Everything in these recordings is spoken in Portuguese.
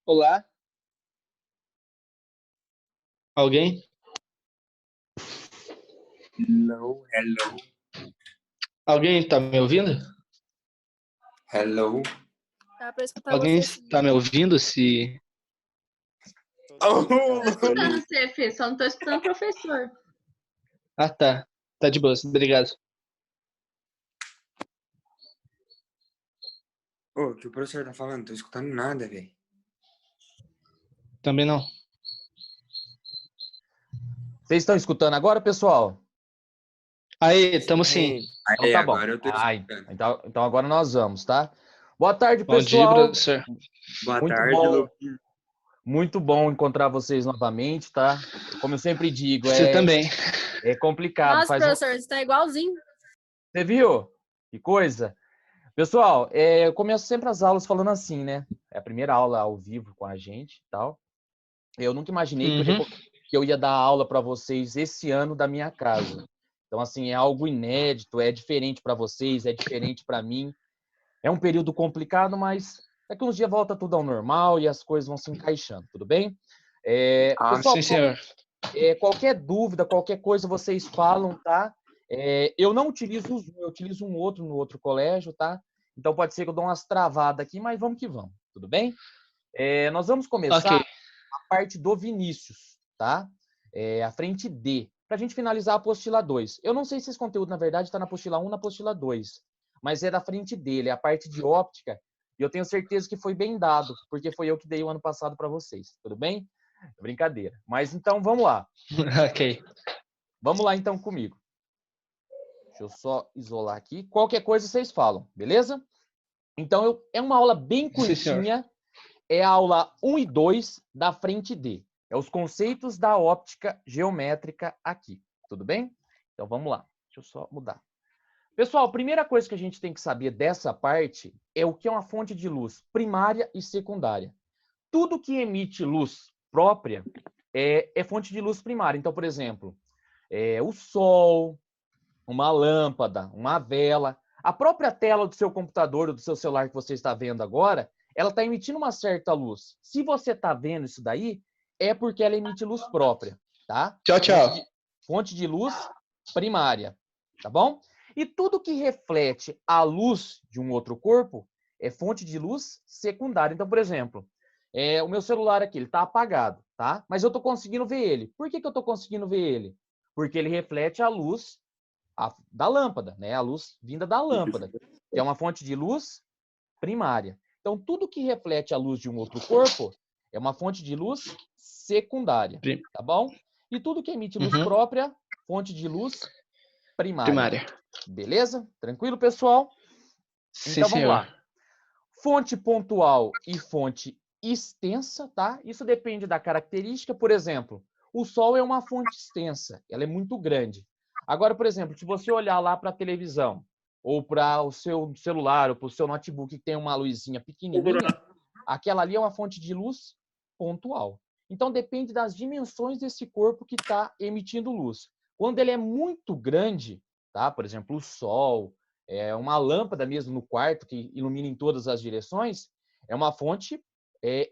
Olá? Alguém? Hello, hello, Alguém tá me ouvindo? hello. Dá pra escutar Alguém você, sim. está me ouvindo? Se... Oh, Tô escutando você, Fê, só não tô escutando o professor. Ah, tá. Tá de boa, obrigado. o que o professor tá falando? Não tô escutando nada, velho. Também não. Vocês estão escutando agora, pessoal? Aí, estamos sim. Então Aí, tá bom. agora eu tô escutando. Então agora nós vamos, tá? Boa tarde, Bom dia, pessoal. professor. Boa Muito tarde, bom, Lupinho. muito bom encontrar vocês novamente, tá? Como eu sempre digo, Você também. é complicado. Nossa, professor, você tá igualzinho. Você viu? Que coisa. Pessoal, eu começo sempre as aulas falando assim, né? É a primeira aula ao vivo com a gente e tal. Eu nunca imaginei Uhum. que eu ia dar aula para vocês esse ano da minha casa. Então, assim, é algo inédito, é diferente para vocês, é diferente para mim. É um período complicado, mas daqui uns dias volta tudo ao normal e as coisas vão se encaixando, tudo bem? Pessoal, Sim, senhor. qualquer dúvida, qualquer coisa vocês falam, tá? Eu não utilizo o Zoom, eu utilizo um outro no outro colégio, tá? Então pode ser que eu dou umas travadas aqui, mas vamos que vamos, tudo bem? Nós vamos começar Ok. a parte do Vinícius, tá? A frente D, para a gente finalizar a apostila 2. Eu não sei se esse conteúdo, na verdade, está na apostila 1 ou na apostila 2, mas é da frente dele, é a parte de óptica, e eu tenho certeza que foi bem dado, porque foi eu que dei o ano passado para vocês, tudo bem? Brincadeira. Mas então, vamos lá. Ok. Vamos lá, então, comigo. Deixa eu só isolar aqui. Qualquer coisa vocês falam, beleza? Então, é uma aula bem Sim, senhor. curtinha. É a aula 1 e 2 da frente D. É os conceitos da óptica geométrica aqui. Tudo bem? Então, vamos lá. Deixa eu só mudar. Pessoal, a primeira coisa que a gente tem que saber dessa parte é o que é uma fonte de luz primária e secundária. Tudo que emite luz própria é fonte de luz primária. Então, por exemplo, o sol, uma lâmpada, uma vela. A própria tela do seu computador ou do seu celular que você está vendo agora, ela está emitindo uma certa luz. Se você está vendo isso daí, é porque ela emite luz própria, tá? Tchau, tchau. Fonte de luz primária, tá bom? E tudo que reflete a luz de um outro corpo é fonte de luz secundária. Então, por exemplo, o meu celular aqui, ele está apagado, tá? Mas eu estou conseguindo ver ele. Por que eu estou conseguindo ver ele? Porque ele reflete a luz da lâmpada, né? A luz vinda da lâmpada, que é uma fonte de luz primária. Então, tudo que reflete a luz de um outro corpo é uma fonte de luz secundária, tá bom? E tudo que emite luz própria, fonte de luz primária. Beleza? Tranquilo, pessoal? Sim, Então, vamos senhor. lá. Fonte pontual e fonte extensa, tá? Isso depende da característica. Por exemplo, o Sol é uma fonte extensa, ela é muito grande. Agora, por exemplo, se você olhar lá para a televisão, ou para o seu celular, ou para o seu notebook que tem uma luzinha pequenininha, aquela ali é uma fonte de luz pontual. Então, depende das dimensões desse corpo que está emitindo luz. Quando ele é muito grande, tá? Por exemplo, o Sol, uma lâmpada mesmo no quarto que ilumina em todas as direções, é uma fonte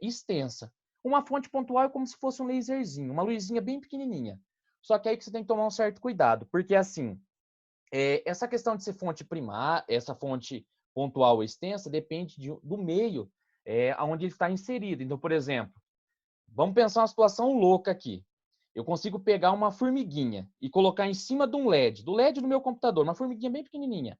extensa. Uma fonte pontual é como se fosse um laserzinho, uma luzinha bem pequenininha. Só que aí que você tem que tomar um certo cuidado, porque assim, essa questão de ser fonte primária, essa fonte pontual ou extensa, depende do meio onde ele está inserido. Então, por exemplo, vamos pensar uma situação louca aqui. Eu consigo pegar uma formiguinha e colocar em cima de um LED, do LED do meu computador, uma formiguinha bem pequenininha.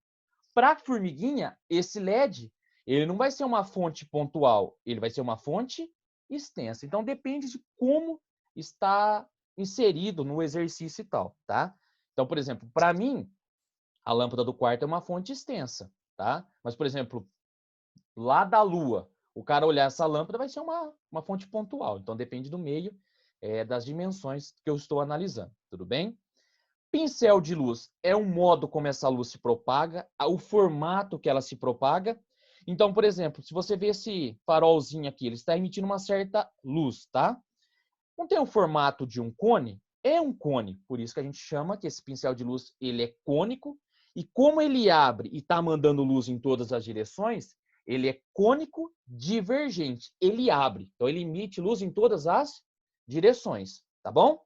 Para a formiguinha, esse LED, ele não vai ser uma fonte pontual, ele vai ser uma fonte extensa. Então, depende de como está inserido no exercício e tal, tá? Então, por exemplo, para mim, a lâmpada do quarto é uma fonte extensa, tá? Mas, por exemplo, lá da Lua, o cara olhar essa lâmpada vai ser uma fonte pontual. Então, depende do meio, das dimensões que eu estou analisando, tudo bem? Pincel de luz é um modo como essa luz se propaga, o formato que ela se propaga. Então, por exemplo, se você vê esse farolzinho aqui, ele está emitindo uma certa luz, tá? Não tem o formato de um cone? É um cone, por isso que a gente chama que esse pincel de luz ele é cônico, e como ele abre e está mandando luz em todas as direções, Ele é cônico divergente. Ele abre. Então, ele emite luz em todas as direções. Tá bom?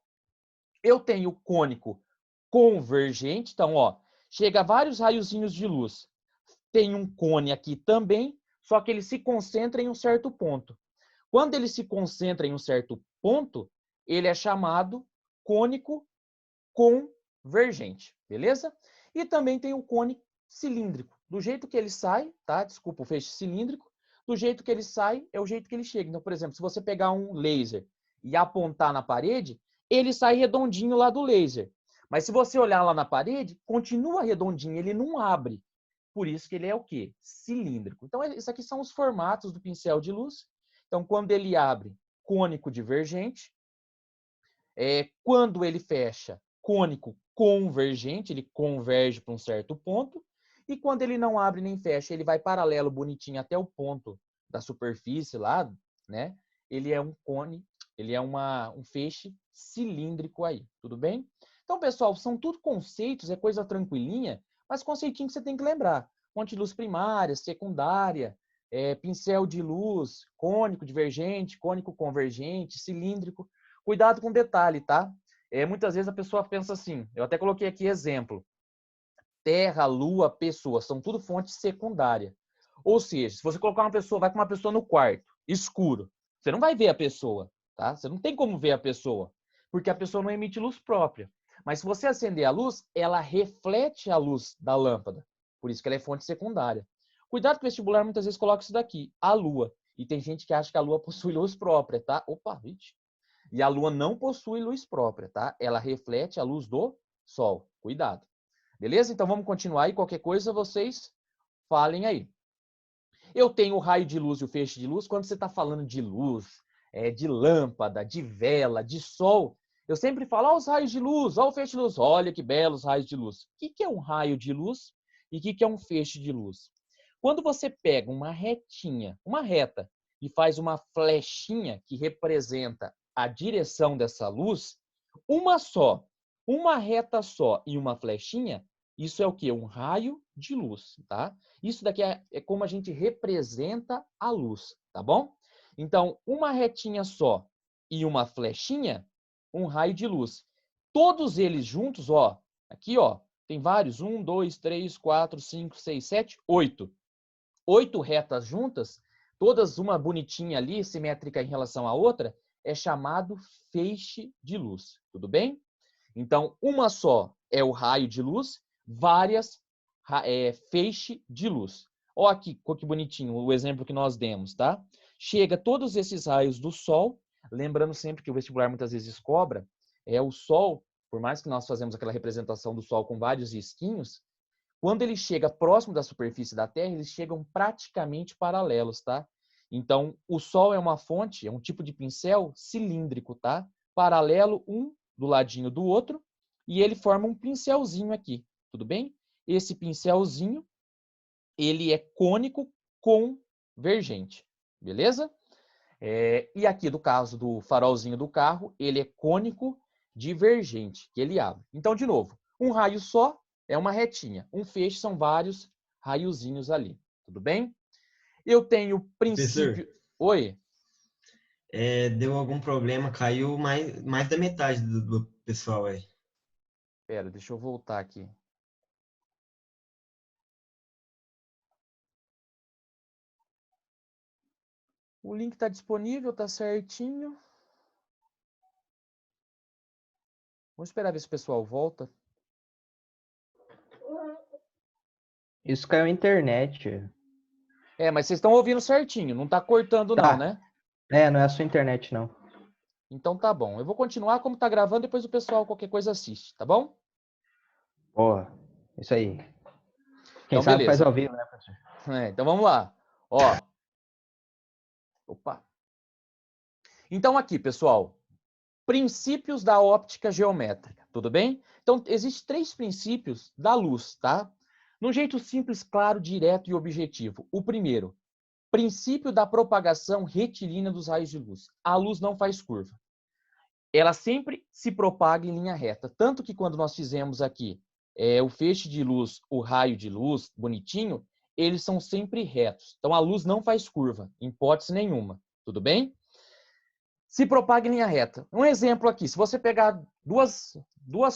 Eu tenho cônico convergente. Então, ó, chega vários raiozinhos de luz. Tem um cone aqui também, só que ele se concentra em um certo ponto. Quando ele se concentra em um certo ponto, ele é chamado cônico convergente, beleza? E também tem o cone cilíndrico. Do jeito que ele sai, tá? Desculpa, o feixe cilíndrico. Do jeito que ele sai, é o jeito que ele chega. Então, por exemplo, se você pegar um laser e apontar na parede, ele sai redondinho lá do laser. Mas se você olhar lá na parede, continua redondinho, ele não abre. Por isso que ele é o quê? Cilíndrico. Então, isso aqui são os formatos do pincel de luz. Então, quando ele abre, cônico divergente. Quando ele fecha, cônico convergente, ele converge para um certo ponto. E quando ele não abre nem fecha, ele vai paralelo bonitinho até o ponto da superfície lá, né? Ele é um cone, ele é um feixe cilíndrico aí, tudo bem? Então, pessoal, são tudo conceitos, é coisa tranquilinha, mas conceitinho que você tem que lembrar. Fonte de luz primária, secundária, pincel de luz, cônico divergente, cônico convergente, cilíndrico. Cuidado com o detalhe, tá? Muitas vezes a pessoa pensa assim, eu até coloquei aqui exemplo. Terra, lua, pessoa, são tudo fonte secundária. Ou seja, se você colocar uma pessoa, vai com uma pessoa no quarto, escuro, você não vai ver a pessoa, tá? Você não tem como ver a pessoa, porque a pessoa não emite luz própria. Mas se você acender a luz, ela reflete a luz da lâmpada. Por isso que ela é fonte secundária. Cuidado que o vestibular muitas vezes coloca isso daqui, a lua. E tem gente que acha que a lua possui luz própria, tá? Opa, gente. E a lua não possui luz própria, tá? Ela reflete a luz do sol. Cuidado. Beleza? Então vamos continuar aí. Qualquer coisa vocês falem aí. Eu tenho o raio de luz e o feixe de luz. Quando você está falando de luz, de lâmpada, de vela, de sol, eu sempre falo, ó os raios de luz, ó o feixe de luz. Olha que belos raios de luz. O que é um raio de luz e o que é um feixe de luz? Quando você pega uma retinha, uma reta, e faz uma flechinha que representa a direção dessa luz, uma reta só e uma flechinha, isso é o quê? Um raio de luz, tá? Isso daqui é como a gente representa a luz, tá bom? Então, uma retinha só e uma flechinha, um raio de luz. Todos eles juntos, ó, aqui, ó, tem vários, 1, 2, 3, 4, 5, 6, 7, 8. 8 retas juntas, todas uma bonitinha ali, simétrica em relação à outra, é chamado feixe de luz, tudo bem? Então, uma só é o raio de luz, várias feixe de luz. Olha aqui, que bonitinho o exemplo que nós demos, tá? Chega todos esses raios do Sol, lembrando sempre que o vestibular muitas vezes cobra, o Sol, por mais que nós fazemos aquela representação do Sol com vários risquinhos, quando ele chega próximo da superfície da Terra, eles chegam praticamente paralelos, tá? Então, o Sol é uma fonte, é um tipo de pincel cilíndrico, tá? Paralelo um do ladinho do outro, e ele forma um pincelzinho aqui, tudo bem? Esse pincelzinho, ele é cônico convergente, beleza? E aqui do caso do farolzinho do carro, ele é cônico divergente, que ele abre. Então, de novo, um raio só é uma retinha. Um feixe são vários raiozinhos ali. Tudo bem? Eu tenho princípio... Professor, Oi? deu algum problema, caiu mais da metade do pessoal aí. Pera, deixa eu voltar aqui. O link está disponível, tá certinho. Vamos esperar ver se o pessoal volta. Isso caiu a internet. Mas vocês estão ouvindo certinho, não tá cortando não, né? Não é a sua internet, não. Então tá bom. Eu vou continuar como tá gravando, depois o pessoal qualquer coisa assiste, tá bom? Boa. Isso aí. Quem Então, sabe beleza. faz ao vivo, né, professor? Então vamos lá. Ó. Opa. Então aqui, pessoal. Princípios da óptica geométrica, tudo bem? Então, existem 3 princípios da luz, tá? Num jeito simples, claro, direto e objetivo. O primeiro, princípio da propagação retilínea dos raios de luz. A luz não faz curva. Ela sempre se propaga em linha reta. Tanto que quando nós fizemos aqui o feixe de luz, o raio de luz, bonitinho, eles são sempre retos. Então, a luz não faz curva, em hipótese nenhuma. Tudo bem? Se propaga em linha reta. Um exemplo aqui, se você pegar duas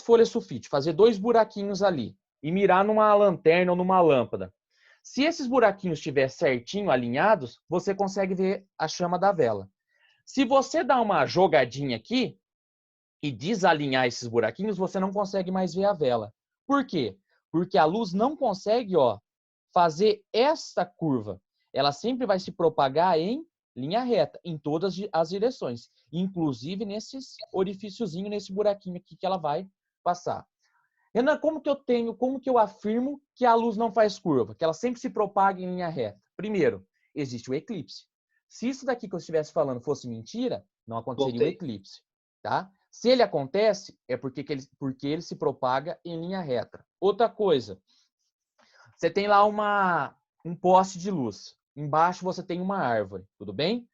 folhas sulfite, fazer 2 buraquinhos ali e mirar numa lanterna ou numa lâmpada, se esses buraquinhos estiverem certinho alinhados, você consegue ver a chama da vela. Se você dá uma jogadinha aqui e desalinhar esses buraquinhos, você não consegue mais ver a vela. Por quê? Porque a luz não consegue, fazer esta curva. Ela sempre vai se propagar em linha reta, em todas as direções, inclusive nesses orifíciozinho, nesse buraquinho aqui que ela vai passar. Renan, como que eu afirmo que a luz não faz curva? Que ela sempre se propaga em linha reta? Primeiro, existe o eclipse. Se isso daqui que eu estivesse falando fosse mentira, não aconteceria o eclipse, tá? Se ele acontece, é porque ele se propaga em linha reta. Outra coisa, você tem lá um poste de luz. Embaixo você tem uma árvore, tudo bem?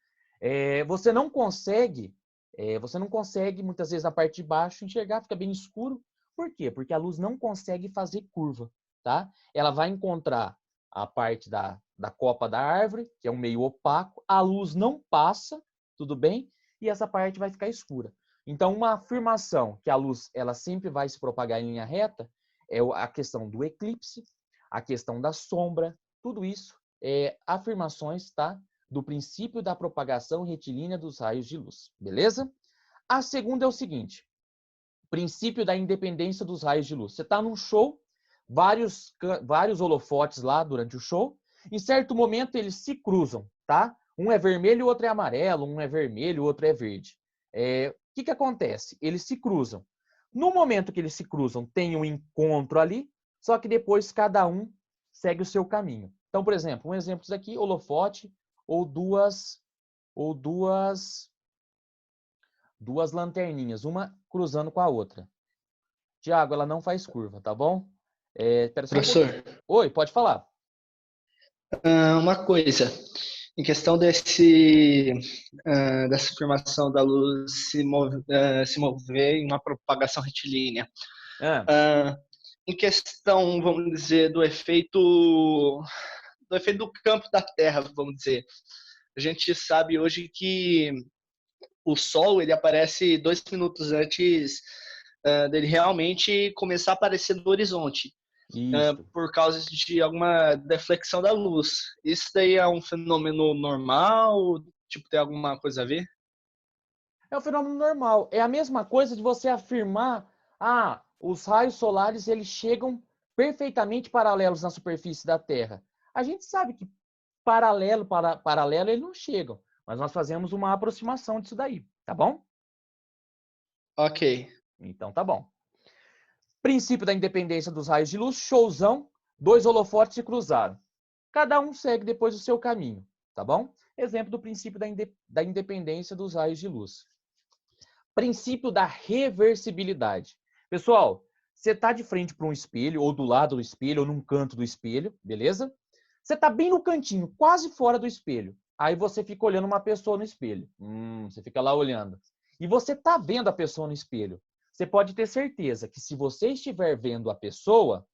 Você não consegue, muitas vezes na parte de baixo, enxergar, fica bem escuro. Por quê? Porque a luz não consegue fazer curva, tá? Ela vai encontrar a parte da copa da árvore, que é um meio opaco, a luz não passa, tudo bem? E essa parte vai ficar escura. Então, uma afirmação que a luz ela sempre vai se propagar em linha reta é a questão do eclipse, a questão da sombra, tudo isso é afirmações, tá? Do princípio da propagação retilínea dos raios de luz, beleza? A segunda é o seguinte, princípio da independência dos raios de luz. Você está num show, vários holofotes lá durante o show, em certo momento eles se cruzam, tá? Um é vermelho, o outro é amarelo, um é vermelho, o outro é verde. O que acontece? Eles se cruzam. No momento que eles se cruzam, tem um encontro ali, só que depois cada um segue o seu caminho. Então, por exemplo, um exemplo aqui, holofote ou duas lanterninhas, uma cruzando com a outra. Tiago, ela não faz curva, tá bom? Professor, Oi, pode falar. uma coisa, em questão dessa afirmação da luz se mover em uma propagação retilínea. Em questão, vamos dizer, do efeito do campo da Terra, vamos dizer. A gente sabe hoje que o Sol ele aparece 2 minutos antes dele realmente começar a aparecer no horizonte, por causa de alguma deflexão da luz. Isso daí é um fenômeno normal? Tipo, tem alguma coisa a ver? É um fenômeno normal. É a mesma coisa de você afirmar, os raios solares eles chegam perfeitamente paralelos na superfície da Terra. A gente sabe que paralelo eles não chegam, mas nós fazemos uma aproximação disso daí, tá bom? Ok. Então tá bom. Princípio da independência dos raios de luz, showzão, 2 holofotes se cruzaram. Cada um segue depois o seu caminho, tá bom? Exemplo do princípio da independência dos raios de luz. Princípio da reversibilidade. Pessoal, você está de frente para um espelho, ou do lado do espelho, ou num canto do espelho, beleza? Você está bem no cantinho, quase fora do espelho. Aí você fica olhando uma pessoa no espelho. Você fica lá olhando. E você está vendo a pessoa no espelho. Você pode ter certeza que se você estiver vendo a pessoa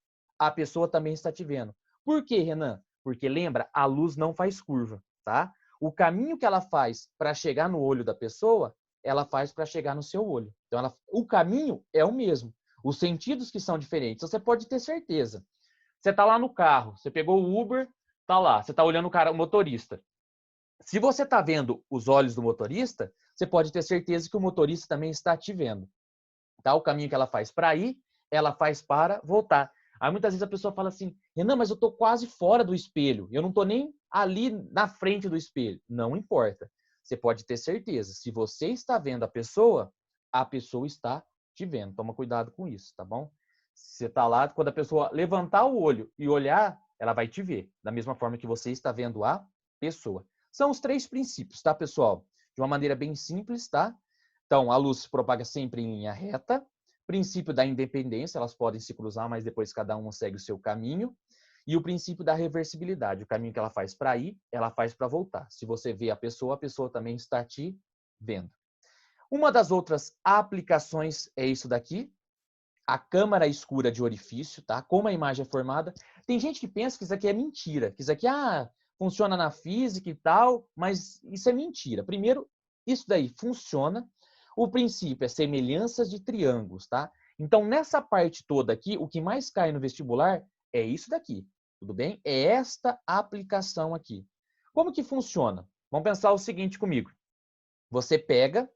também está te vendo. Por quê, Renan? Porque lembra, a luz não faz curva, tá? O caminho que ela faz para chegar no olho da pessoa, ela faz para chegar no seu olho. Então, o caminho é o mesmo. Os sentidos que são diferentes, você pode ter certeza. Você está lá no carro, você pegou o Uber, tá lá, você está olhando o motorista. Se você está vendo os olhos do motorista, você pode ter certeza que o motorista também está te vendo. Tá? O caminho que ela faz para ir, ela faz para voltar. Aí muitas vezes a pessoa fala assim, Renan, mas eu estou quase fora do espelho, eu não estou nem ali na frente do espelho. Não importa. Você pode ter certeza, se você está vendo a pessoa está te vendo. Toma cuidado com isso, tá bom? Você está lá, quando a pessoa levantar o olho e olhar, ela vai te ver, da mesma forma que você está vendo a pessoa. São os 3 princípios, tá, pessoal? De uma maneira bem simples, tá? Então, a luz se propaga sempre em linha reta. Princípio da independência, elas podem se cruzar, mas depois cada um segue o seu caminho. E o princípio da reversibilidade, o caminho que ela faz para ir, ela faz para voltar. Se você vê a pessoa também está te vendo. Uma das outras aplicações é isso daqui. a câmara escura de orifício, tá? Como a imagem é formada. Tem gente que pensa que isso aqui é mentira, que isso aqui funciona na física e tal, mas isso é mentira. Primeiro, isso daí funciona. O princípio é semelhanças de triângulos, tá? Então, nessa parte toda aqui, o que mais cai no vestibular é isso daqui, tudo bem? É esta aplicação aqui. Como que funciona? Vamos pensar o seguinte comigo. Você pega,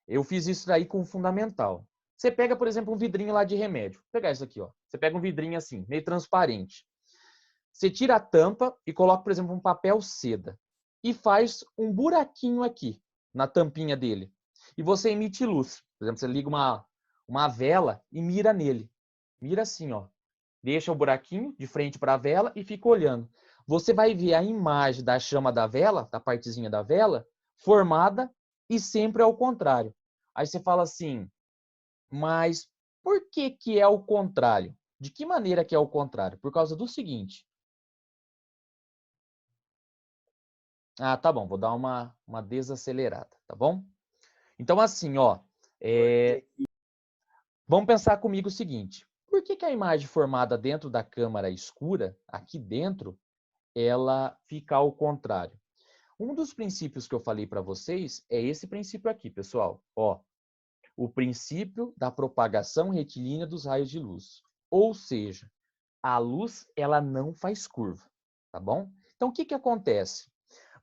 eu fiz isso daí com o fundamental. Você pega, por exemplo, um vidrinho lá de remédio. Vou pegar isso aqui, ó. Você pega um vidrinho assim, meio transparente. Você tira a tampa e coloca, por exemplo, um papel seda. E faz um buraquinho aqui, na tampinha dele. E você emite luz. Por exemplo, você liga uma vela e mira nele. Mira assim, ó. Deixa o buraquinho de frente para a vela e fica olhando. Você vai ver a imagem da chama da vela, da partezinha da vela, formada e sempre ao contrário. Aí você fala assim, mas por que que é o contrário? De que maneira que é o contrário? Por causa do seguinte. Ah, tá bom, vou dar uma desacelerada, tá bom? Então, assim, ó, vamos pensar comigo o seguinte. Por que que a imagem formada dentro da câmara escura, aqui dentro, ela fica ao contrário? Um dos princípios que eu falei para vocês é esse princípio aqui, pessoal. Ó, o princípio da propagação retilínea dos raios de luz. Ou seja, a luz ela não faz curva, tá bom? Então, o que que acontece?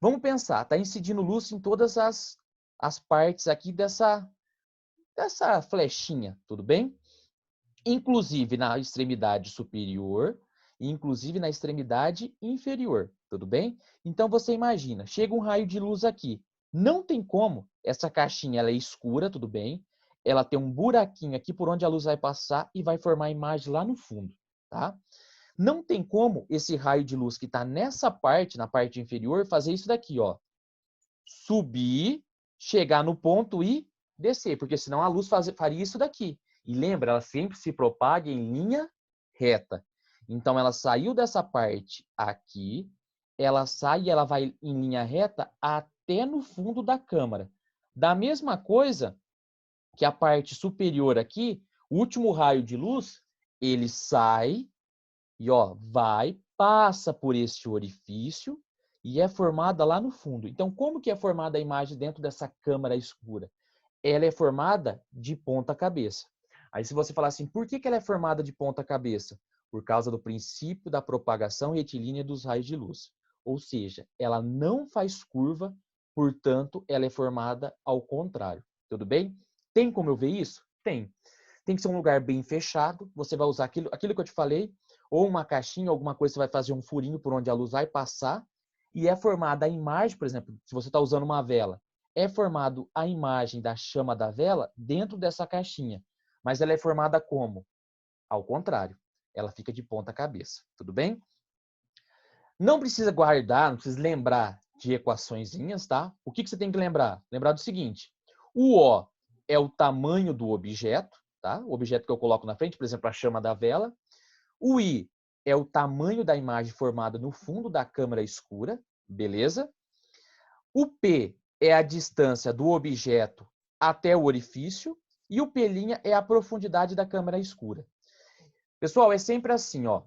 Vamos pensar, está incidindo luz em todas as partes aqui dessa flechinha, tudo bem? Inclusive na extremidade superior e inclusive na extremidade inferior, tudo bem? Então você imagina, chega um raio de luz aqui. Não tem como, essa caixinha ela é escura, tudo bem? Ela tem um buraquinho aqui por onde a luz vai passar e vai formar a imagem lá no fundo, tá? Não tem como esse raio de luz que está nessa parte, na parte inferior, fazer isso daqui, ó. Subir, chegar no ponto e descer, porque senão a luz faria isso daqui. E lembra, ela sempre se propaga em linha reta. Então, ela saiu dessa parte aqui, ela sai e ela vai em linha reta até no fundo da câmara. Da mesma coisa que a parte superior aqui, o último raio de luz, ele sai e ó, passa por esse orifício e é formada lá no fundo. Então, como que é formada a imagem dentro dessa câmara escura? Ela é formada de ponta cabeça. Aí se você falar assim, por que ela é formada de ponta cabeça? Por causa do princípio da propagação retilínea dos raios de luz. Ou seja, ela não faz curva, portanto, ela é formada ao contrário. Tudo bem? Tem como eu ver isso? Tem. Tem que ser um lugar bem fechado. Você vai usar aquilo que eu te falei, ou uma caixinha, alguma coisa, você vai fazer um furinho por onde a luz vai passar. E é formada a imagem, por exemplo, se você está usando uma vela, é formado a imagem da chama da vela dentro dessa caixinha. Mas ela é formada como? Ao contrário. Ela fica de ponta cabeça. Tudo bem? Não precisa guardar, não precisa lembrar de equaçõezinhas, tá? O que você tem que lembrar? Lembrar do seguinte. O O é o tamanho do objeto, tá? O objeto que eu coloco na frente, por exemplo, a chama da vela. O I é o tamanho da imagem formada no fundo da câmara escura, beleza? O P é a distância do objeto até o orifício e o P' é a profundidade da câmara escura. Pessoal, é sempre assim, ó.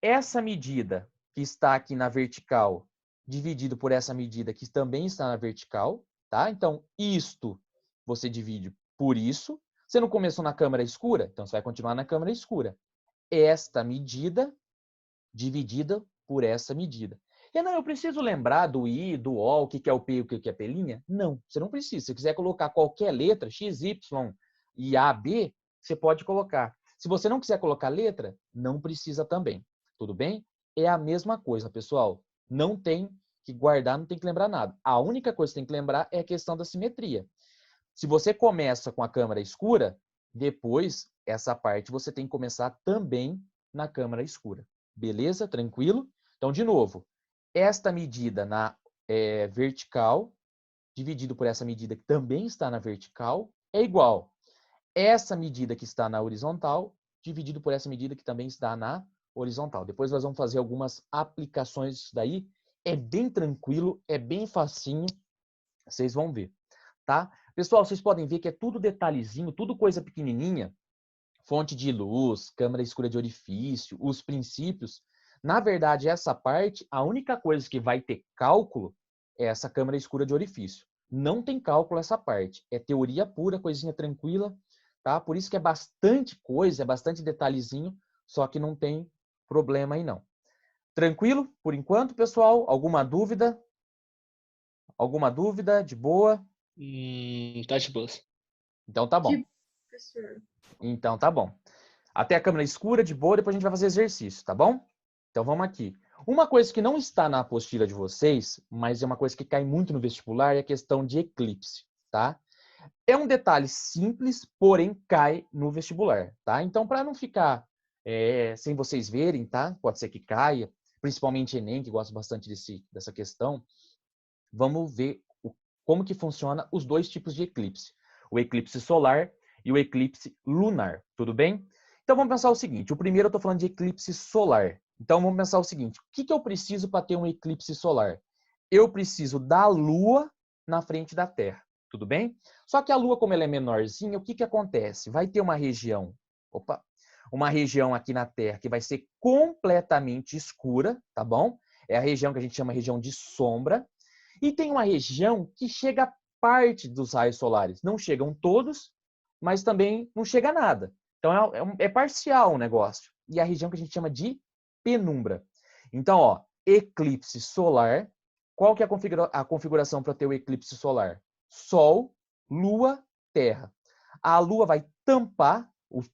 Essa medida que está aqui na vertical, dividido por essa medida que também está na vertical, tá? Então, isto você divide por isso. Você não começou na câmara escura? Então, você vai continuar na câmara escura. Esta medida dividida por essa medida. Renan, eu preciso lembrar do I, do O, o que é o P e o que é P'? Não, você não precisa. Se você quiser colocar qualquer letra, X, Y e A, B, você pode colocar. Se você não quiser colocar letra, não precisa também. Tudo bem? É a mesma coisa, pessoal. Não tem que guardar, não tem que lembrar nada. A única coisa que você tem que lembrar é a questão da simetria. Se você começa com a câmara escura, depois, essa parte você tem que começar também na câmara escura. Beleza? Tranquilo? Então, de novo, esta medida na vertical, dividido por essa medida que também está na vertical, é igual. Essa medida que está na horizontal, dividido por essa medida que também está na horizontal. Depois nós vamos fazer algumas aplicações disso daí. É bem tranquilo, é bem facinho. Vocês vão ver, tá? Pessoal, vocês podem ver que é tudo detalhezinho, tudo coisa pequenininha. fonte de luz, câmara escura de orifício, os princípios, na verdade, essa parte, a única coisa que vai ter cálculo é essa câmara escura de orifício. Não tem cálculo essa parte. É teoria pura, coisinha tranquila, tá? Por isso que é bastante coisa, é bastante detalhezinho, só que não tem problema aí não. Tranquilo? Por enquanto, pessoal? Alguma dúvida? Alguma dúvida? De boa? Tá de boa. Então tá bom. Professor. Então tá bom. Até a câmera escura, de boa, depois a gente vai fazer exercício, tá bom? Então vamos aqui. Uma coisa que não está na apostila de vocês, mas é uma coisa que cai muito no vestibular, é a questão de eclipse, tá? É um detalhe simples, porém cai no vestibular, tá? Então, para não ficar sem vocês verem, tá? Pode ser que caia, principalmente Enem, que gosta bastante dessa questão. Vamos ver como que funciona os dois tipos de eclipse. O eclipse solar e o eclipse lunar, tudo bem? Então, vamos pensar o seguinte. O primeiro eu estou falando de eclipse solar. Então, vamos pensar o seguinte. O que eu preciso para ter um eclipse solar? Eu preciso da Lua na frente da Terra, tudo bem? Só que a Lua, como ela é menorzinha, o que acontece? Vai ter uma região aqui na Terra que vai ser completamente escura, tá bom? É a região que a gente chama região de sombra. E tem uma região que chega parte dos raios solares. Não chegam todos, mas também não chega nada. Então, é parcial o negócio. E a região que a gente chama de penumbra. Então, ó, eclipse solar. Qual que é a configuração para ter o eclipse solar? Sol, Lua, Terra. A Lua vai tampar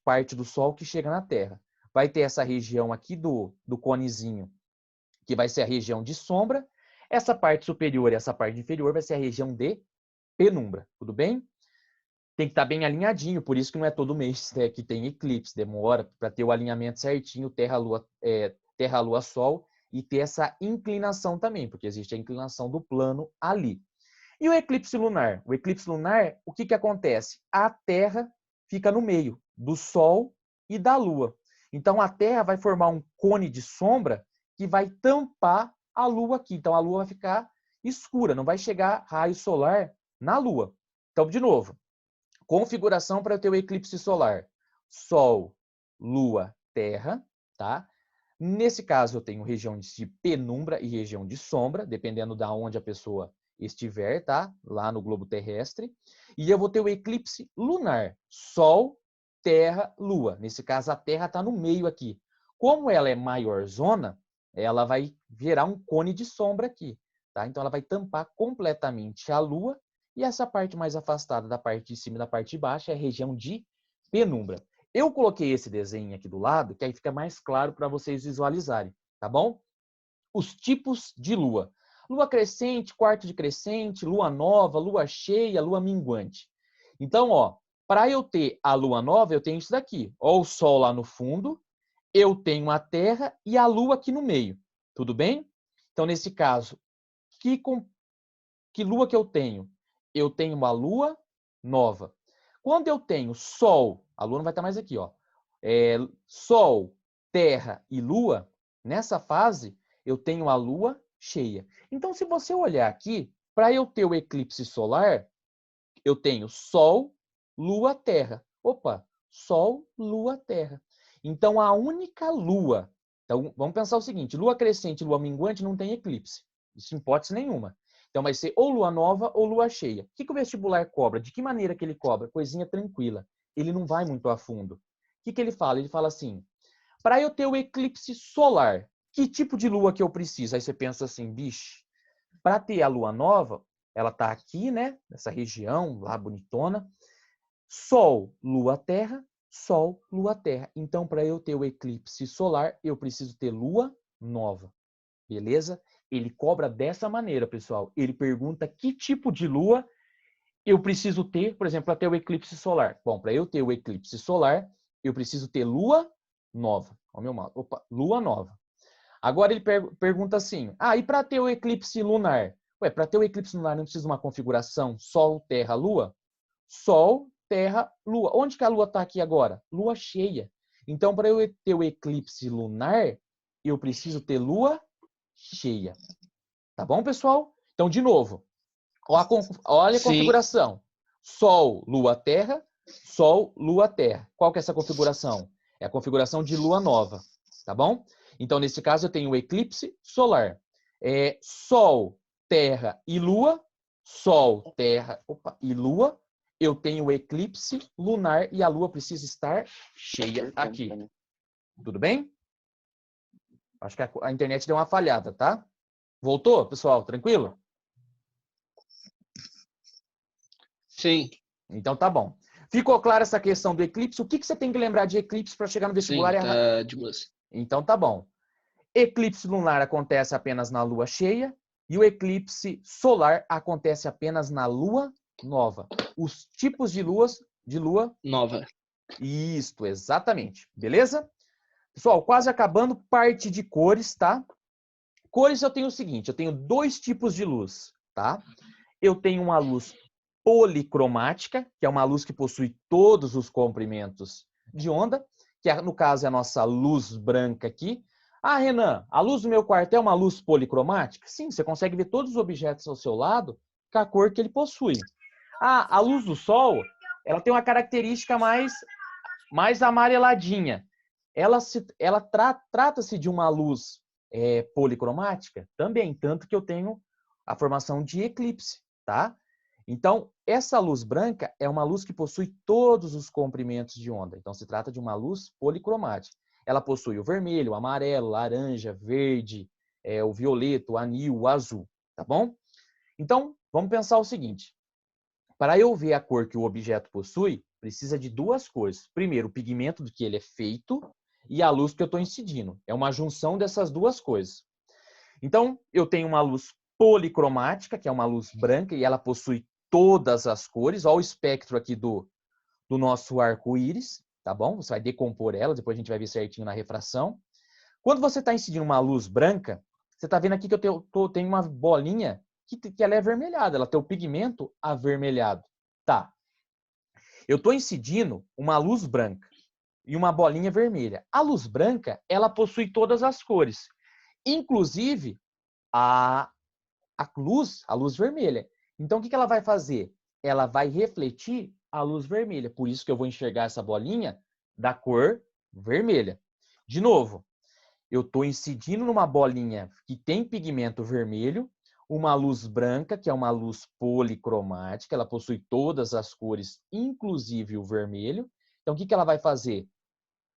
parte do Sol que chega na Terra. Vai ter essa região aqui do conezinho, que vai ser a região de sombra. Essa parte superior e essa parte inferior vai ser a região de penumbra. Tudo bem? Tem que estar bem alinhadinho, por isso que não é todo mês que tem eclipse. Demora para ter o alinhamento certinho, Terra, Lua, Sol, e ter essa inclinação também, porque existe a inclinação do plano ali. E o eclipse lunar? O eclipse lunar, o que acontece? A Terra fica no meio do Sol e da Lua. Então, a Terra vai formar um cone de sombra que vai tampar a Lua aqui. Então, a Lua vai ficar escura, não vai chegar raio solar na Lua. Então, de novo, configuração para ter o eclipse solar. Sol, Lua, Terra, tá? Nesse caso, eu tenho região de penumbra e região de sombra, dependendo de onde a pessoa estiver, tá? Lá no globo terrestre. E eu vou ter o eclipse lunar. Sol, Terra, Lua. Nesse caso, a Terra está no meio aqui. Como ela é maiorzona, ela vai virar um cone de sombra aqui, tá? Então, ela vai tampar completamente a Lua. E essa parte mais afastada da parte de cima e da parte de baixo é a região de penumbra. Eu coloquei esse desenho aqui do lado, que aí fica mais claro para vocês visualizarem, tá bom? Os tipos de lua. Lua crescente, quarto de crescente, lua nova, lua cheia, lua minguante. Então, ó, para eu ter a lua nova, eu tenho isso daqui. Ó, o Sol lá no fundo, eu tenho a Terra e a Lua aqui no meio. Tudo bem? Então, nesse caso, que lua que eu tenho? Eu tenho uma lua nova. Quando eu tenho Sol, a Lua não vai estar mais aqui, ó. Sol, Terra e Lua, nessa fase, eu tenho a Lua cheia. Então, se você olhar aqui, para eu ter o eclipse solar, eu tenho Sol, Lua, Terra. Opa, Sol, Lua, Terra. Então, a única Lua... Então, vamos pensar o seguinte, Lua crescente e Lua minguante não tem eclipse. Isso em hipótese nenhuma. Então, vai ser ou lua nova ou lua cheia. O que o vestibular cobra? De que maneira que ele cobra? Coisinha tranquila. Ele não vai muito a fundo. O que ele fala? Ele fala assim, para eu ter o eclipse solar, que tipo de lua que eu preciso? Aí você pensa assim, bicho, para ter a lua nova, ela está aqui, né? Nessa região lá bonitona. Sol, lua, terra. Sol, lua, terra. Então, para eu ter o eclipse solar, eu preciso ter lua nova. Beleza? Ele cobra dessa maneira, pessoal. Ele pergunta que tipo de lua eu preciso ter, por exemplo, para ter o eclipse solar. Bom, para eu ter o eclipse solar, eu preciso ter lua nova. Ó, meu mal. Opa, lua nova. Agora ele pergunta assim, e para ter o eclipse lunar? Ué, para ter o eclipse lunar não precisa de uma configuração Sol, Terra, Lua? Sol, Terra, Lua. Onde que a Lua está aqui agora? Lua cheia. Então, para eu ter o eclipse lunar, eu preciso ter Lua cheia. Tá bom, pessoal? Então, de novo, olha a configuração. Sol, Lua, Terra. Sol, Lua, Terra. Qual que é essa configuração? É a configuração de Lua nova, tá bom? Então, nesse caso, eu tenho o eclipse solar. Sol, Terra e Lua. Sol, Terra e Lua. Eu tenho o eclipse lunar e a Lua precisa estar cheia aqui. Tudo bem? Acho que a internet deu uma falhada, tá? Voltou, pessoal? Tranquilo? Sim. Então tá bom. Ficou clara essa questão do eclipse? O que você tem que lembrar de eclipse para chegar no vestibular? Sim, tá de boas. Então tá bom. Eclipse lunar acontece apenas na lua cheia e o eclipse solar acontece apenas na lua nova. Os tipos de lua nova. Isto, exatamente. Beleza? Pessoal, quase acabando, parte de cores, tá? Cores eu tenho o seguinte, eu tenho dois tipos de luz, tá? Eu tenho uma luz policromática, que é uma luz que possui todos os comprimentos de onda, que no caso é a nossa luz branca aqui. Ah, Renan, a luz do meu quarto é uma luz policromática? Sim, você consegue ver todos os objetos ao seu lado com a cor que ele possui. Ah, a luz do sol, ela tem uma característica mais amareladinha. Trata-se de uma luz policromática também, tanto que eu tenho a formação de eclipse, tá? Então, essa luz branca é uma luz que possui todos os comprimentos de onda. Então, se trata de uma luz policromática. Ela possui o vermelho, o amarelo, o laranja, verde, o violeta, o anil, o azul, tá bom? Então, vamos pensar o seguinte. Para eu ver a cor que o objeto possui, precisa de duas cores. Primeiro, o pigmento do que ele é feito e a luz que eu estou incidindo. É uma junção dessas duas coisas. Então, eu tenho uma luz policromática, que é uma luz branca, e ela possui todas as cores. Olha o espectro aqui do nosso arco-íris, tá bom? Você vai decompor ela, depois a gente vai ver certinho na refração. Quando você está incidindo uma luz branca, você está vendo aqui que eu tenho uma bolinha que ela é avermelhada, ela tem o pigmento avermelhado. Tá. Eu estou incidindo uma luz branca e uma bolinha vermelha. A luz branca, ela possui todas as cores, inclusive a luz vermelha. Então, o que ela vai fazer? Ela vai refletir a luz vermelha. Por isso que eu vou enxergar essa bolinha da cor vermelha. De novo, eu estou incidindo numa bolinha que tem pigmento vermelho, uma luz branca, que é uma luz policromática, ela possui todas as cores, inclusive o vermelho. Então, o que ela vai fazer?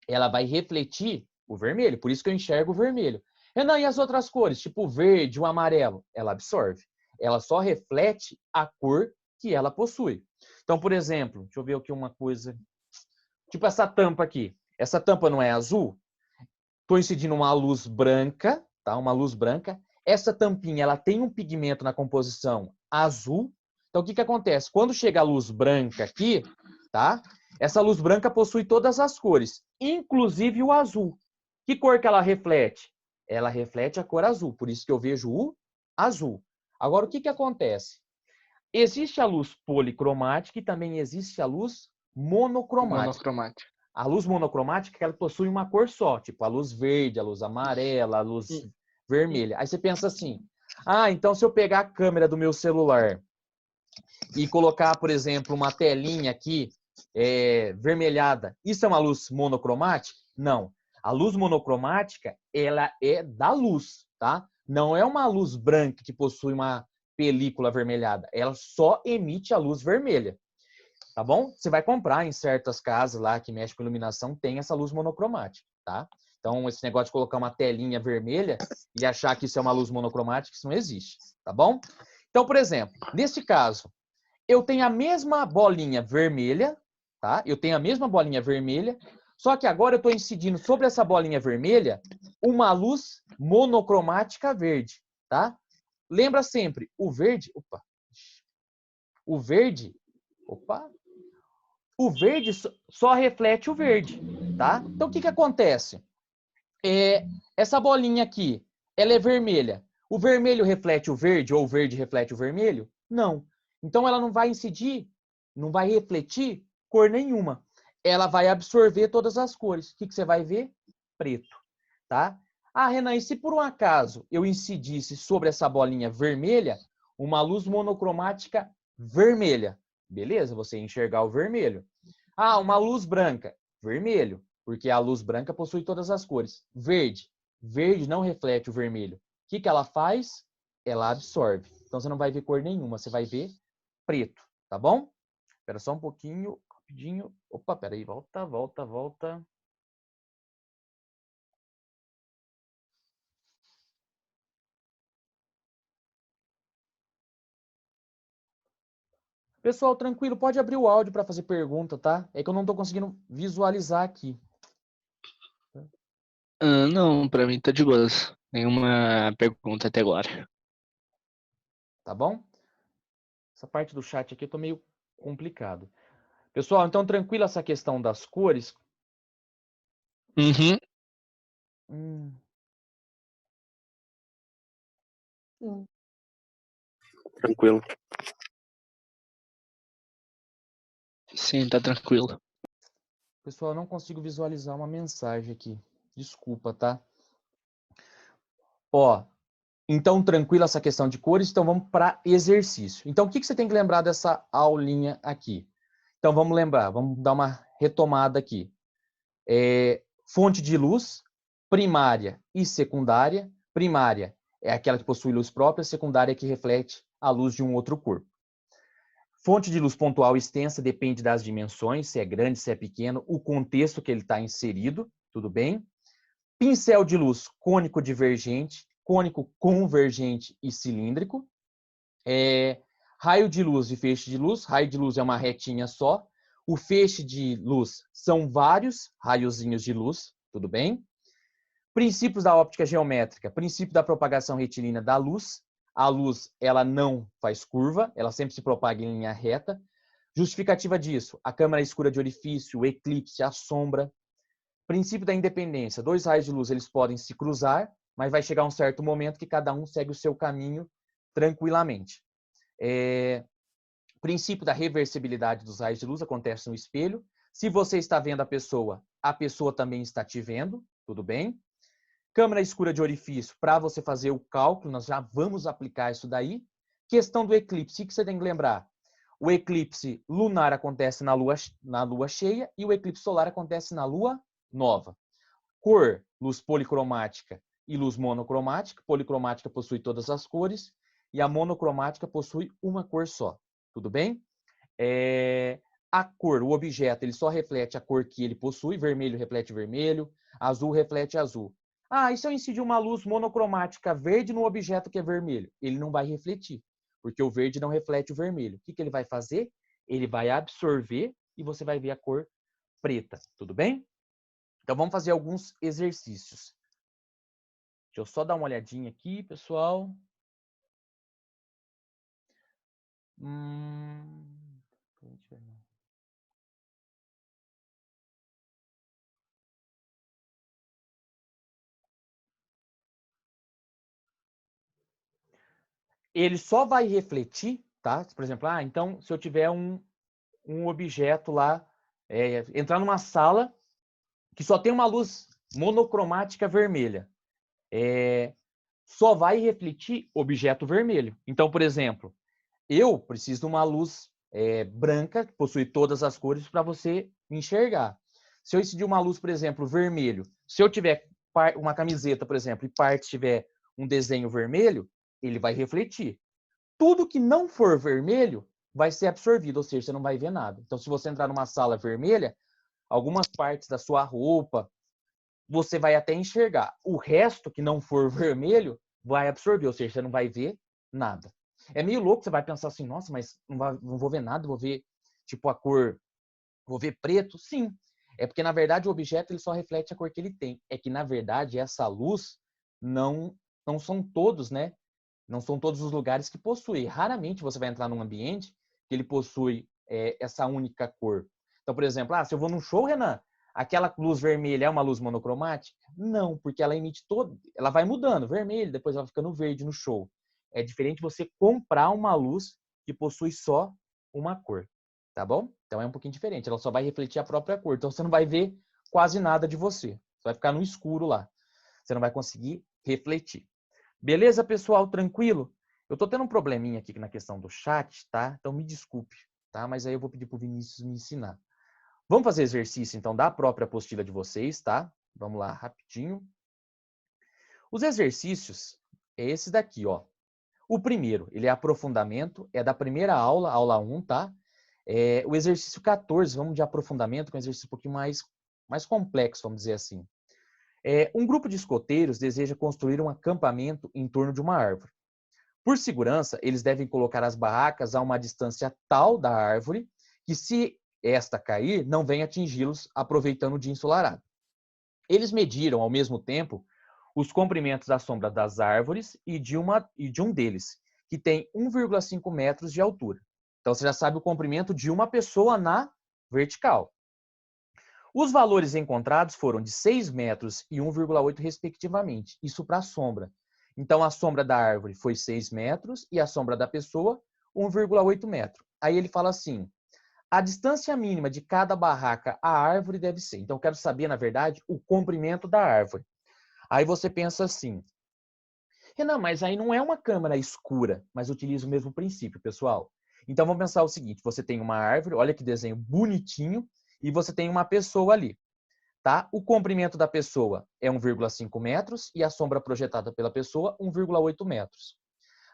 Ela vai refletir o vermelho, por isso que eu enxergo o vermelho. Renan, e as outras cores, tipo o verde, o amarelo? Ela absorve. Ela só reflete a cor que ela possui. Então, por exemplo, deixa eu ver aqui uma coisa. Tipo essa tampa aqui. Essa tampa não é azul? Estou incidindo uma luz branca, tá? Uma luz branca. Essa tampinha, ela tem um pigmento na composição azul. Então, o que acontece? Quando chega a luz branca aqui, tá? Essa luz branca possui todas as cores, inclusive o azul. Que cor que ela reflete? Ela reflete a cor azul, por isso que eu vejo o azul. Agora, o que acontece? Existe a luz policromática e também existe a luz monocromática. A luz monocromática, ela possui uma cor só, tipo a luz verde, a luz amarela, a luz vermelha. Aí você pensa assim, então se eu pegar a câmera do meu celular e colocar, por exemplo, uma telinha aqui vermelhada, isso é uma luz monocromática? Não. A luz monocromática, ela é da luz, tá? Não é uma luz branca que possui uma película avermelhada. Ela só emite a luz vermelha. Tá bom? Você vai comprar em certas casas lá que mexem com iluminação, tem essa luz monocromática, tá? Então, esse negócio de colocar uma telinha vermelha e achar que isso é uma luz monocromática, isso não existe, tá bom? Então, por exemplo, nesse caso, eu tenho a mesma bolinha vermelha, tá? Eu tenho a mesma bolinha vermelha, só que agora eu estou incidindo sobre essa bolinha vermelha uma luz monocromática verde, tá? Lembra sempre, o verde só reflete o verde, tá? Então, o que acontece? Essa bolinha aqui, ela é vermelha. O vermelho reflete o verde ou o verde reflete o vermelho? Não. Então, ela não vai incidir, não vai refletir cor nenhuma. Ela vai absorver todas as cores. O que você vai ver? Preto, tá? Renan, e se por um acaso eu incidisse sobre essa bolinha vermelha uma luz monocromática vermelha? Beleza, você ia enxergar o vermelho. Ah, uma luz branca. Vermelho, porque a luz branca possui todas as cores. Verde. Verde não reflete o vermelho. O que que ela faz? Ela absorve. Então, você não vai ver cor nenhuma, você vai ver preto, tá bom? Espera só um pouquinho, rapidinho. Opa, peraí, volta. Pessoal, tranquilo, pode abrir o áudio para fazer pergunta, tá? É que eu não estou conseguindo visualizar aqui. Não, pra mim tá de boas. Nenhuma pergunta até agora. Tá bom? Essa parte do chat aqui eu tô meio complicado. Pessoal, então tranquilo essa questão das cores. Uhum. Tranquilo. Sim, tá tranquilo. Pessoal, eu não consigo visualizar uma mensagem aqui. Desculpa, tá? Ó, então tranquilo essa questão de cores, então vamos para exercício. Então o que você tem que lembrar dessa aulinha aqui? Então vamos lembrar, vamos dar uma retomada aqui. Fonte de luz, primária e secundária. Primária é aquela que possui luz própria, secundária é que reflete a luz de um outro corpo. Fonte de luz pontual extensa depende das dimensões, se é grande, se é pequeno, o contexto que ele está inserido, tudo bem? Pincel de luz cônico divergente, cônico convergente e cilíndrico. Raio de luz e feixe de luz. Raio de luz é uma retinha só. O feixe de luz são vários raiozinhos de luz, tudo bem? Princípios da óptica geométrica. Princípio da propagação retilínea da luz. A luz, ela não faz curva, ela sempre se propaga em linha reta. Justificativa disso, a câmara escura de orifício, o eclipse, a sombra. Princípio da independência. Dois raios de luz, eles podem se cruzar, mas vai chegar um certo momento que cada um segue o seu caminho tranquilamente. Princípio da reversibilidade dos raios de luz acontece no espelho. Se você está vendo a pessoa também está te vendo, tudo bem? Câmara escura de orifício, para você fazer o cálculo, nós já vamos aplicar isso daí. Questão do eclipse, o que você tem que lembrar? O eclipse lunar acontece na lua cheia e o eclipse solar acontece na lua nova. Cor, luz policromática e luz monocromática. Policromática possui todas as cores e a monocromática possui uma cor só. Tudo bem? A cor, o objeto, ele só reflete a cor que ele possui. Vermelho reflete vermelho, azul reflete azul. Ah, e se eu incidir uma luz monocromática verde no objeto que é vermelho? Ele não vai refletir, porque o verde não reflete o vermelho. O que ele vai fazer? Ele vai absorver e você vai ver a cor preta. Tudo bem? Então, vamos fazer alguns exercícios. Deixa eu só dar uma olhadinha aqui, pessoal. Ele só vai refletir, tá? Por exemplo, então, se eu tiver um objeto lá, entrar numa sala que só tem uma luz monocromática vermelha, só vai refletir objeto vermelho. Então, por exemplo, eu preciso de uma luz branca, que possui todas as cores, para você enxergar. Se eu incidir uma luz, por exemplo, vermelho, se eu tiver uma camiseta, por exemplo, e parte tiver um desenho vermelho, ele vai refletir. Tudo que não for vermelho vai ser absorvido, ou seja, você não vai ver nada. Então, se você entrar numa sala vermelha, algumas partes da sua roupa, você vai até enxergar. O resto que não for vermelho vai absorver, ou seja, você não vai ver nada. É meio louco, você vai pensar assim, nossa, mas não vou ver nada, vou ver tipo a cor, vou ver preto. Sim, é porque na verdade o objeto ele só reflete a cor que ele tem. É que na verdade essa luz não são todos, né? Não são todos os lugares que possuem. Raramente você vai entrar num ambiente que ele possui essa única cor. Então, por exemplo, se eu vou num show, Renan, aquela luz vermelha é uma luz monocromática? Não, porque ela emite ela vai mudando, vermelho, depois ela vai ficando verde no show. É diferente você comprar uma luz que possui só uma cor, tá bom? Então é um pouquinho diferente, ela só vai refletir a própria cor. Então você não vai ver quase nada de você. Você vai ficar no escuro lá. Você não vai conseguir refletir. Beleza, pessoal? Tranquilo? Eu tô tendo um probleminha aqui na questão do chat, tá? Então me desculpe, tá? Mas aí eu vou pedir pro Vinícius me ensinar. Vamos fazer exercício, então, da própria apostila de vocês, tá? Vamos lá, rapidinho. Os exercícios é esse daqui, ó. O primeiro, ele é aprofundamento, é da primeira aula, aula 1, tá? O exercício 14, vamos de aprofundamento, que é um exercício um pouquinho mais complexo, vamos dizer assim. Um grupo de escoteiros deseja construir um acampamento em torno de uma árvore. Por segurança, eles devem colocar as barracas a uma distância tal da árvore que, se esta cair, não venha atingi-los, aproveitando o dia ensolarado. Eles mediram, ao mesmo tempo, os comprimentos da sombra das árvores e de um deles, que tem 1,5 metros de altura. Então, você já sabe o comprimento de uma pessoa na vertical. Os valores encontrados foram de 6 metros e 1,8 respectivamente. Isso para a sombra. Então, a sombra da árvore foi 6 metros e a sombra da pessoa, 1,8 metro. Aí ele fala assim, a distância mínima de cada barraca à árvore deve ser. Então, eu quero saber, na verdade, o comprimento da árvore. Aí você pensa assim, Renan, mas aí não é uma câmara escura, mas utiliza o mesmo princípio, pessoal. Então, vamos pensar o seguinte, você tem uma árvore, olha que desenho bonitinho, e você tem uma pessoa ali, tá? O comprimento da pessoa é 1,5 metros e a sombra projetada pela pessoa, 1,8 metros.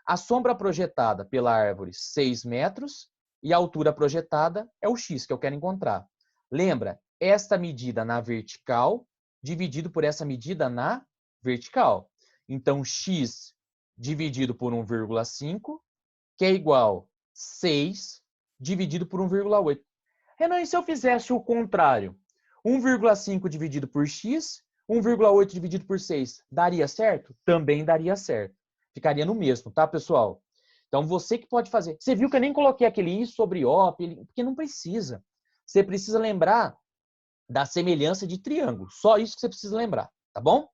A sombra projetada pela árvore, 6 metros, e a altura projetada é o x que eu quero encontrar. Lembra, esta medida na vertical dividido por essa medida na vertical. Então, x dividido por 1,5, que é igual a 6 dividido por 1,8. Renan, e se eu fizesse o contrário? 1,5 dividido por x, 1,8 dividido por 6, daria certo? Também daria certo. Ficaria no mesmo, tá, pessoal? Então, você que pode fazer. Você viu que eu nem coloquei aquele i sobre o, porque não precisa. Você precisa lembrar da semelhança de triângulo. Só isso que você precisa lembrar, tá bom?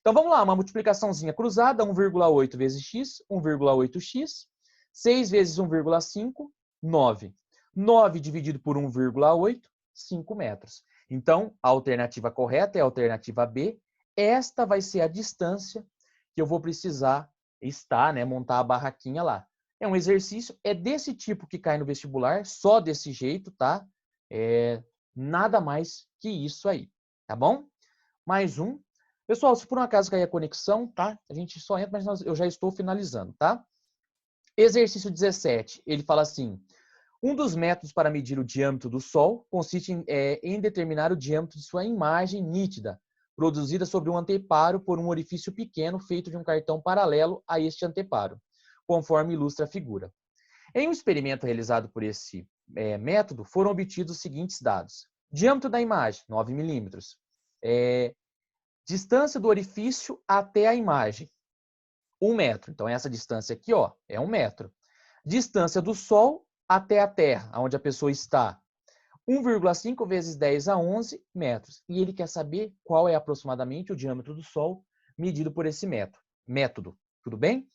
Então, vamos lá. Uma multiplicaçãozinha cruzada, 1,8 vezes x, 1,8x. 6 vezes 1,5, 9. 9 dividido por 1,8, 5 metros. Então, a alternativa correta é a alternativa B. Esta vai ser a distância que eu vou precisar estar, né, montar a barraquinha lá. É um exercício, é desse tipo que cai no vestibular, só desse jeito, tá? Nada mais que isso aí, tá bom? Mais um. Pessoal, se por um acaso cair a conexão, tá? A gente só entra, mas eu já estou finalizando, tá? Exercício 17, ele fala assim, um dos métodos para medir o diâmetro do Sol consiste em determinar o diâmetro de sua imagem nítida, produzida sobre um anteparo por um orifício pequeno feito de um cartão paralelo a este anteparo, conforme ilustra a figura. Em um experimento realizado por esse método, foram obtidos os seguintes dados. Diâmetro da imagem, 9 milímetros. Distância do orifício até a imagem, 1 metro. Então, essa distância aqui, ó, é 1 metro. Distância do Sol até a Terra, onde a pessoa está, 1,5 vezes 10 a 11 metros. E ele quer saber qual é aproximadamente o diâmetro do Sol medido por esse método. Tudo bem?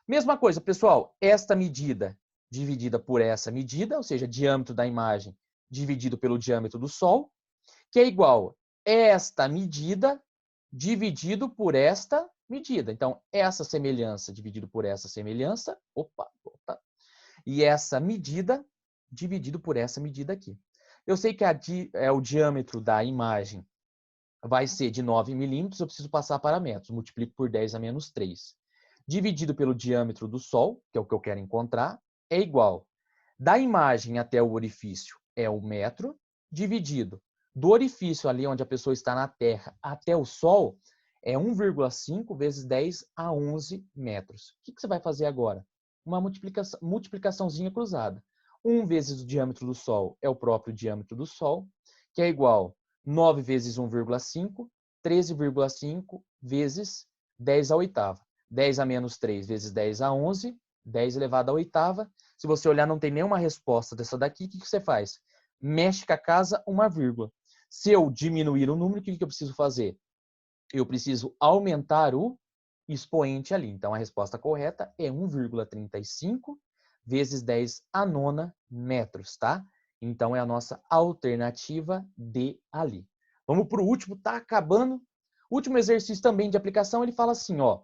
Mesma coisa, pessoal. Esta medida dividida por essa medida, ou seja, diâmetro da imagem dividido pelo diâmetro do Sol, que é igual a esta medida dividido por esta medida. Então, essa semelhança dividido por essa semelhança, e essa medida dividido por essa medida aqui. Eu sei que o diâmetro da imagem vai ser de 9 milímetros, eu preciso passar para metros. Multiplico por 10 a menos 3. Dividido pelo diâmetro do Sol, que é o que eu quero encontrar, é igual. Da imagem até o orifício é 1 metro, dividido do orifício ali onde a pessoa está na Terra até o Sol, é 1,5 vezes 10 a 11 metros. O que você vai fazer agora? Uma multiplicaçãozinha cruzada. 1 vezes o diâmetro do Sol é o próprio diâmetro do Sol, que é igual 9 vezes 1,5, 13,5 vezes 10 à oitava. 10 a menos 3 vezes 10 a 11, 10 elevado à oitava. Se você olhar, não tem nenhuma resposta dessa daqui, o que você faz? Mexe com a casa, uma vírgula. Se eu diminuir o número, o que eu preciso fazer? Eu preciso aumentar o expoente ali. Então, a resposta correta é 1,35 vezes 10 a nona metros, tá? Então, é a nossa alternativa D ali. Vamos para o último, tá acabando. Último exercício também de aplicação, ele fala assim, ó.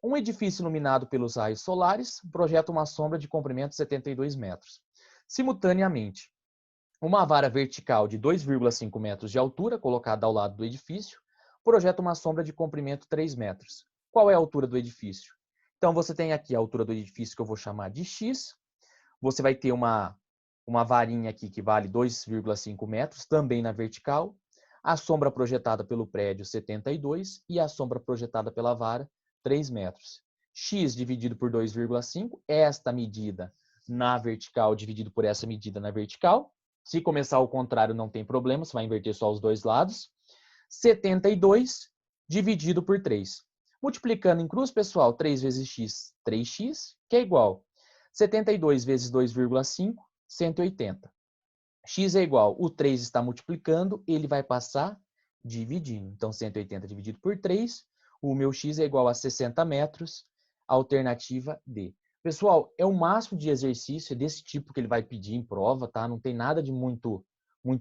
Um edifício iluminado pelos raios solares projeta uma sombra de comprimento de 72 metros. Simultaneamente, uma vara vertical de 2,5 metros de altura, colocada ao lado do edifício, projeta uma sombra de comprimento 3 metros. Qual é a altura do edifício? Então, você tem aqui a altura do edifício que eu vou chamar de X. Você vai ter uma varinha aqui que vale 2,5 metros, também na vertical. A sombra projetada pelo prédio, 72, e a sombra projetada pela vara, 3 metros. X dividido por 2,5, esta medida na vertical dividido por essa medida na vertical. Se começar ao contrário, não tem problema, você vai inverter só os dois lados. 72 dividido por 3. Multiplicando em cruz, pessoal, 3 vezes x, 3x, que é igual 72 vezes 2,5, 180. X é igual, o 3 está multiplicando, ele vai passar dividindo. Então, 180 dividido por 3, o meu x é igual a 60 metros, alternativa D. Pessoal, é o máximo de exercício, é desse tipo que ele vai pedir em prova, tá? Não tem nada de muito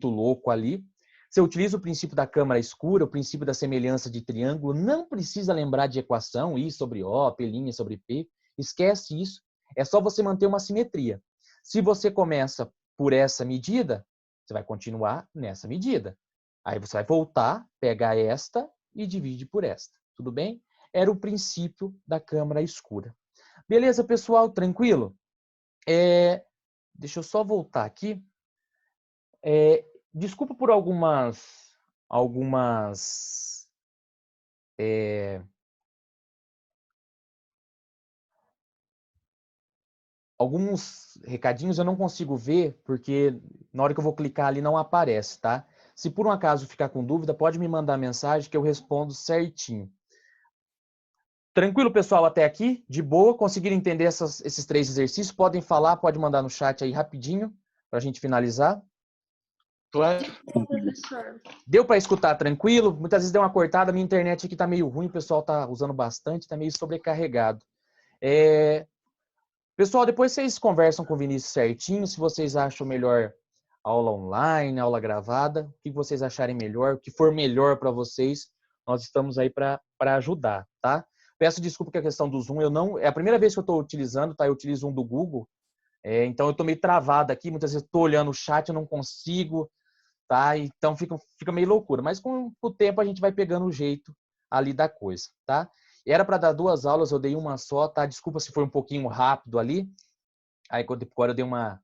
louco ali. Você utiliza o princípio da câmara escura, o princípio da semelhança de triângulo, não precisa lembrar de equação, I sobre O, P' sobre P, esquece isso, é só você manter uma simetria. Se você começa por essa medida, você vai continuar nessa medida. Aí você vai voltar, pega esta e divide por esta, tudo bem? Era o princípio da câmara escura. Beleza, pessoal? Tranquilo? Deixa eu só voltar aqui. Desculpa por alguns recadinhos eu não consigo ver, porque na hora que eu vou clicar ali não aparece, tá? Se por um acaso ficar com dúvida, pode me mandar mensagem que eu respondo certinho. Tranquilo, pessoal, até aqui? De boa? Conseguiram entender esses 3 exercícios? Podem falar, pode mandar no chat aí rapidinho, para a gente finalizar. Claro. Professor. Deu para escutar tranquilo? Muitas vezes deu uma cortada, minha internet aqui está meio ruim, o pessoal está usando bastante, está meio sobrecarregado. Pessoal, depois vocês conversam com o Vinícius certinho, se vocês acham melhor aula online, aula gravada, o que vocês acharem melhor, o que for melhor para vocês, nós estamos aí para ajudar, tá? Peço desculpa que a questão do Zoom, é a primeira vez que eu estou utilizando, tá? Eu utilizo um do Google, então eu estou meio travado aqui, muitas vezes estou olhando o chat, eu não consigo, tá? Então fica meio loucura, mas com o tempo a gente vai pegando o jeito ali da coisa, tá? Era para dar 2 aulas, eu dei uma só, tá? Desculpa se foi um pouquinho rápido ali, aí agora eu dei uma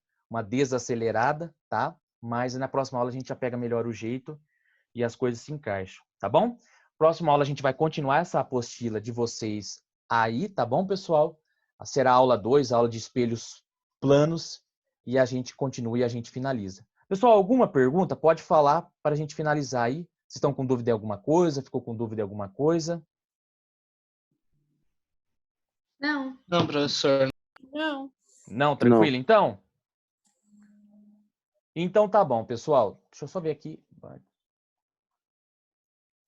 desacelerada, tá? Mas na próxima aula a gente já pega melhor o jeito e as coisas se encaixam, tá bom? Próxima aula a gente vai continuar essa apostila de vocês aí, tá bom, pessoal? Será a aula 2, aula de espelhos planos, e a gente continua e a gente finaliza. Pessoal, alguma pergunta? Pode falar para a gente finalizar aí. Vocês estão com dúvida em alguma coisa? Ficou com dúvida em alguma coisa? Não. Não, professor. Não. Não, tranquilo, então? Então tá bom, pessoal. Deixa eu só ver aqui.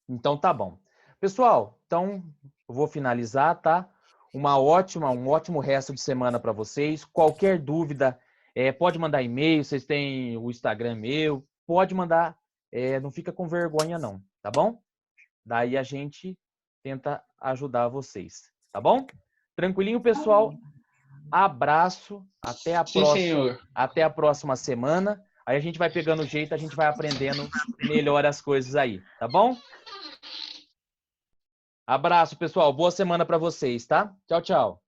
Então tá bom. Pessoal, então eu vou finalizar, tá? Um ótimo resto de semana para vocês. Qualquer dúvida, pode mandar e-mail, vocês têm o Instagram meu, pode mandar, não fica com vergonha não, tá bom? Daí a gente tenta ajudar vocês, tá bom? Tranquilinho, pessoal? Abraço, até a próxima. Sim, senhor. Até a próxima semana. Aí a gente vai pegando o jeito, a gente vai aprendendo melhor as coisas aí, tá bom? Abraço, pessoal. Boa semana para vocês, tá? Tchau, tchau.